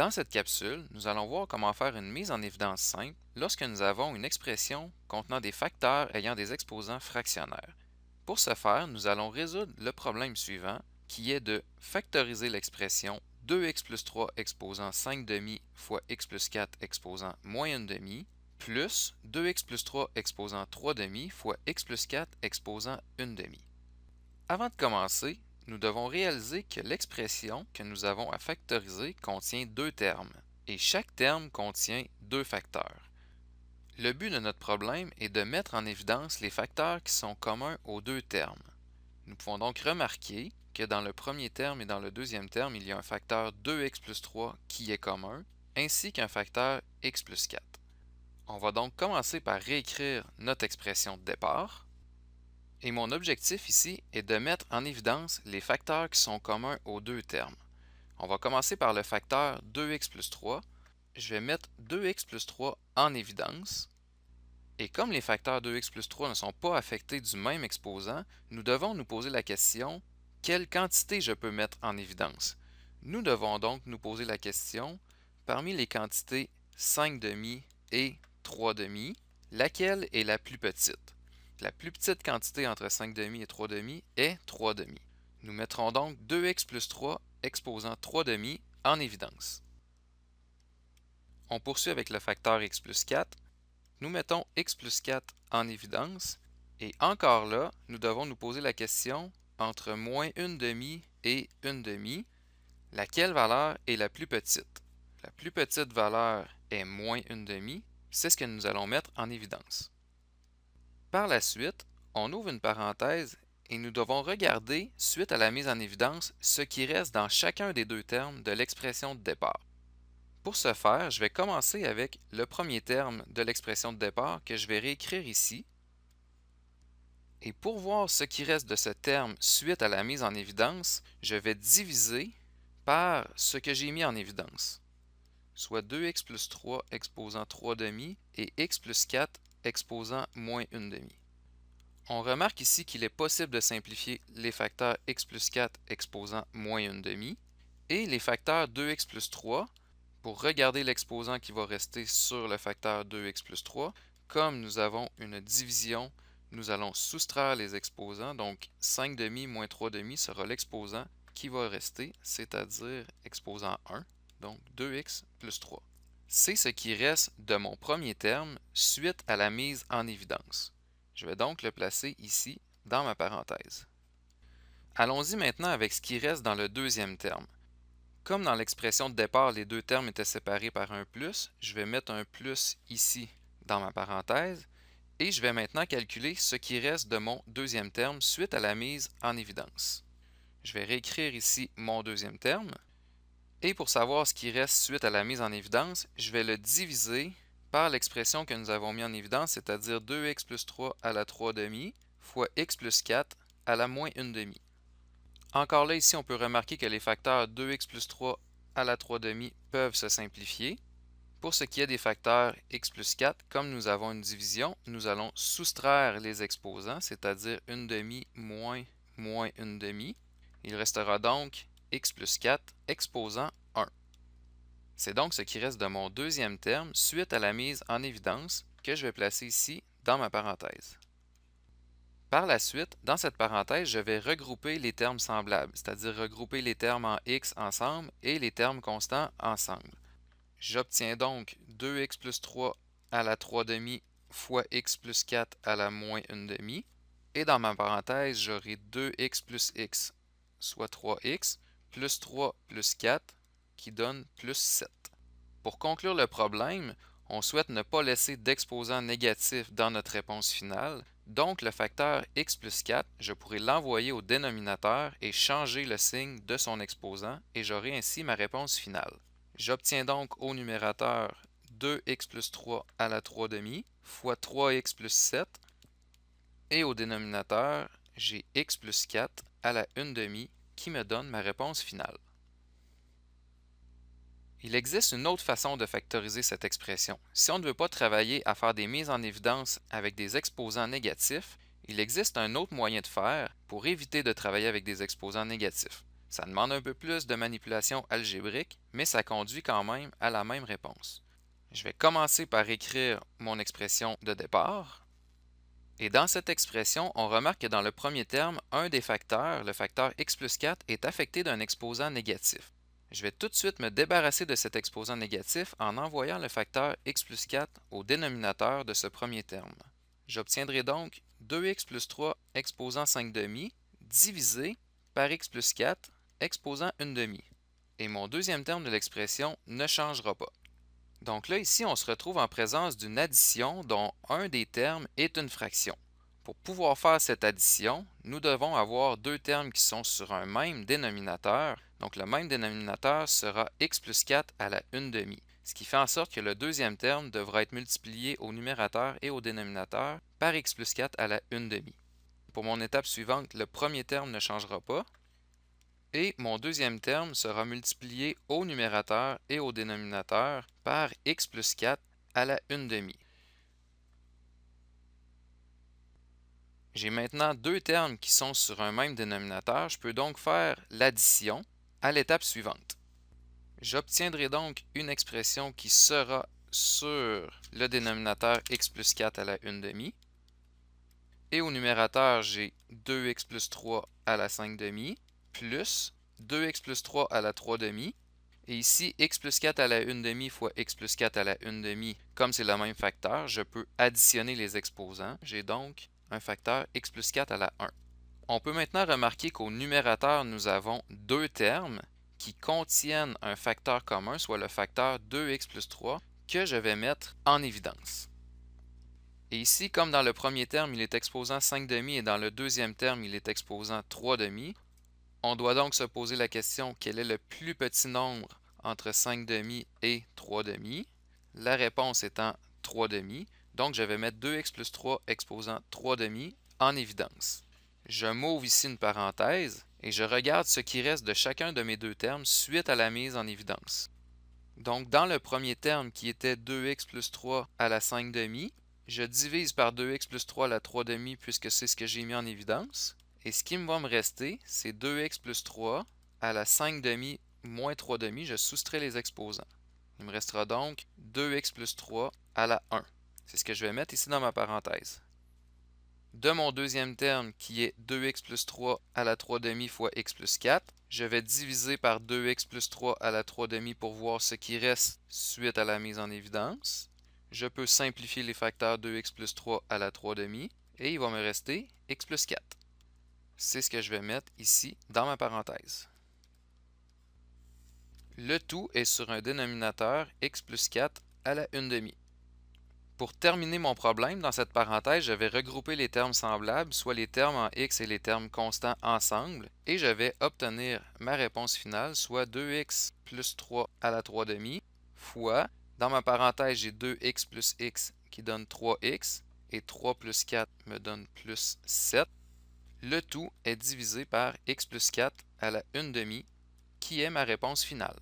Dans cette capsule, nous allons voir comment faire une mise en évidence simple lorsque nous avons une expression contenant des facteurs ayant des exposants fractionnaires. Pour ce faire, nous allons résoudre le problème suivant, qui est de factoriser l'expression 2x plus 3 exposant 5 demi fois x plus 4 exposant moins 1 demi, plus 2x plus 3 exposant 3 demi fois x plus 4 exposant 1 demi. Avant de commencer, nous devons réaliser que l'expression que nous avons à factoriser contient deux termes, et chaque terme contient deux facteurs. Le but de notre problème est de mettre en évidence les facteurs qui sont communs aux deux termes. Nous pouvons donc remarquer que dans le premier terme et dans le deuxième terme, il y a un facteur 2x plus 3 qui est commun, ainsi qu'un facteur x plus 4. On va donc commencer par réécrire notre expression de départ. Et mon objectif ici est de mettre en évidence les facteurs qui sont communs aux deux termes. On va commencer par le facteur 2x plus 3. Je vais mettre 2x plus 3 en évidence. Et comme les facteurs 2x plus 3 ne sont pas affectés du même exposant, nous devons nous poser la question quelle quantité je peux mettre en évidence. Nous devons donc nous poser la question parmi les quantités 5 demi et 3 demi, laquelle est la plus petite? La plus petite quantité entre 5 demi et 3 demi est 3 demi. Nous mettrons donc 2x plus 3 exposant 3 demi en évidence. On poursuit avec le facteur x plus 4. Nous mettons x plus 4 en évidence et encore là, nous devons nous poser la question entre moins 1 demi et 1 demi, laquelle valeur est la plus petite? La plus petite valeur est moins 1 demi, c'est ce que nous allons mettre en évidence. Par la suite, on ouvre une parenthèse et nous devons regarder, suite à la mise en évidence, ce qui reste dans chacun des deux termes de l'expression de départ. Pour ce faire, je vais commencer avec le premier terme de l'expression de départ que je vais réécrire ici. Et pour voir ce qui reste de ce terme suite à la mise en évidence, je vais diviser par ce que j'ai mis en évidence, soit 2x plus 3 exposant 3 demi et x plus 4 exposant moins 1 demi. On remarque ici qu'il est possible de simplifier les facteurs x plus 4 exposant moins 1 demi et les facteurs 2x plus 3 pour regarder l'exposant qui va rester sur le facteur 2x plus 3. Comme nous avons une division, nous allons soustraire les exposants, donc 5 demi moins 3 demi sera l'exposant qui va rester, c'est-à-dire exposant 1, donc 2x plus 3. C'est ce qui reste de mon premier terme suite à la mise en évidence. Je vais donc le placer ici dans ma parenthèse. Allons-y maintenant avec ce qui reste dans le deuxième terme. Comme dans l'expression de départ, les deux termes étaient séparés par un plus, je vais mettre un plus ici dans ma parenthèse et je vais maintenant calculer ce qui reste de mon deuxième terme suite à la mise en évidence. Je vais réécrire ici mon deuxième terme. Et pour savoir ce qui reste suite à la mise en évidence, je vais le diviser par l'expression que nous avons mis en évidence, c'est-à-dire 2x plus 3 à la 3 demi fois x plus 4 à la moins 1 demi. Encore là, ici, on peut remarquer que les facteurs 2x plus 3 à la 3 demi peuvent se simplifier. Pour ce qui est des facteurs x plus 4, comme nous avons une division, nous allons soustraire les exposants, c'est-à-dire 1 demi moins 1 demi. Il restera donc x plus 4 exposant 1. C'est donc ce qui reste de mon deuxième terme suite à la mise en évidence que je vais placer ici dans ma parenthèse. Par la suite, dans cette parenthèse, je vais regrouper les termes semblables, c'est-à-dire regrouper les termes en x ensemble et les termes constants ensemble. J'obtiens donc 2x plus 3 à la 3 demi fois x plus 4 à la moins 1 demi. Et dans ma parenthèse, j'aurai 2x plus x, soit 3x, plus 3 plus 4, qui donne plus 7. Pour conclure le problème, on souhaite ne pas laisser d'exposant négatif dans notre réponse finale, donc le facteur x plus 4, je pourrais l'envoyer au dénominateur et changer le signe de son exposant et j'aurai ainsi ma réponse finale. J'obtiens donc au numérateur 2x plus 3 à la 3 demi fois 3x plus 7 et au dénominateur, j'ai x plus 4 à la 1 demi qui me donne ma réponse finale. Il existe une autre façon de factoriser cette expression. Si on ne veut pas travailler à faire des mises en évidence avec des exposants négatifs, il existe un autre moyen de faire pour éviter de travailler avec des exposants négatifs. Ça demande un peu plus de manipulation algébrique, mais ça conduit quand même à la même réponse. Je vais commencer par écrire mon expression de départ. Et dans cette expression, on remarque que dans le premier terme, un des facteurs, le facteur x plus 4, est affecté d'un exposant négatif. Je vais tout de suite me débarrasser de cet exposant négatif en envoyant le facteur x plus 4 au dénominateur de ce premier terme. J'obtiendrai donc 2x plus 3 exposant 5 demi divisé par x plus 4 exposant 1 demi. Et mon deuxième terme de l'expression ne changera pas. Donc là, ici, on se retrouve en présence d'une addition dont un des termes est une fraction. Pour pouvoir faire cette addition, nous devons avoir deux termes qui sont sur un même dénominateur. Donc le même dénominateur sera x plus 4 à la 1 demi, ce qui fait en sorte que le deuxième terme devra être multiplié au numérateur et au dénominateur par x plus 4 à la 1 demi. Pour mon étape suivante, le premier terme ne changera pas. Et mon deuxième terme sera multiplié au numérateur et au dénominateur par x plus 4 à la 1 demi. J'ai maintenant deux termes qui sont sur un même dénominateur. Je peux donc faire l'addition à l'étape suivante. J'obtiendrai donc une expression qui sera sur le dénominateur x plus 4 à la 1 demi. Et au numérateur, j'ai 2x plus 3 à la 5 demi plus 2x plus 3 à la 3 demi. Et ici, x plus 4 à la 1 demi fois x plus 4 à la 1 demi, comme c'est le même facteur, je peux additionner les exposants. J'ai donc un facteur x plus 4 à la 1. On peut maintenant remarquer qu'au numérateur, nous avons deux termes qui contiennent un facteur commun, soit le facteur 2x plus 3, que je vais mettre en évidence. Et ici, comme dans le premier terme, il est exposant 5 demi et dans le deuxième terme, il est exposant 3 demi, on doit donc se poser la question quel est le plus petit nombre entre 5 demi et 3 demi. La réponse étant 3 demi. Donc, je vais mettre 2x plus 3 exposant 3 demi en évidence. Je m'ouvre ici une parenthèse et je regarde ce qui reste de chacun de mes deux termes suite à la mise en évidence. Donc, dans le premier terme qui était 2x plus 3 à la 5 demi, je divise par 2x plus 3 à la 3 demi puisque c'est ce que j'ai mis en évidence. Et ce qui va me rester, c'est 2x plus 3 à la 5 demi moins 3 demi. Je soustrais les exposants. Il me restera donc 2x plus 3 à la 1. C'est ce que je vais mettre ici dans ma parenthèse. De mon deuxième terme, qui est 2x plus 3 à la 3 demi fois x plus 4, je vais diviser par 2x plus 3 à la 3 demi pour voir ce qui reste suite à la mise en évidence. Je peux simplifier les facteurs 2x plus 3 à la 3 demi et il va me rester x plus 4. C'est ce que je vais mettre ici dans ma parenthèse. Le tout est sur un dénominateur x plus 4 à la 1 demi. Pour terminer mon problème, dans cette parenthèse, je vais regrouper les termes semblables, soit les termes en x et les termes constants ensemble, et je vais obtenir ma réponse finale, soit 2x plus 3 à la 3 demi, fois, dans ma parenthèse, j'ai 2x plus x qui donne 3x, et 3 plus 4 me donne plus 7. Le tout est divisé par x plus 4 à la 1 demi, qui est ma réponse finale.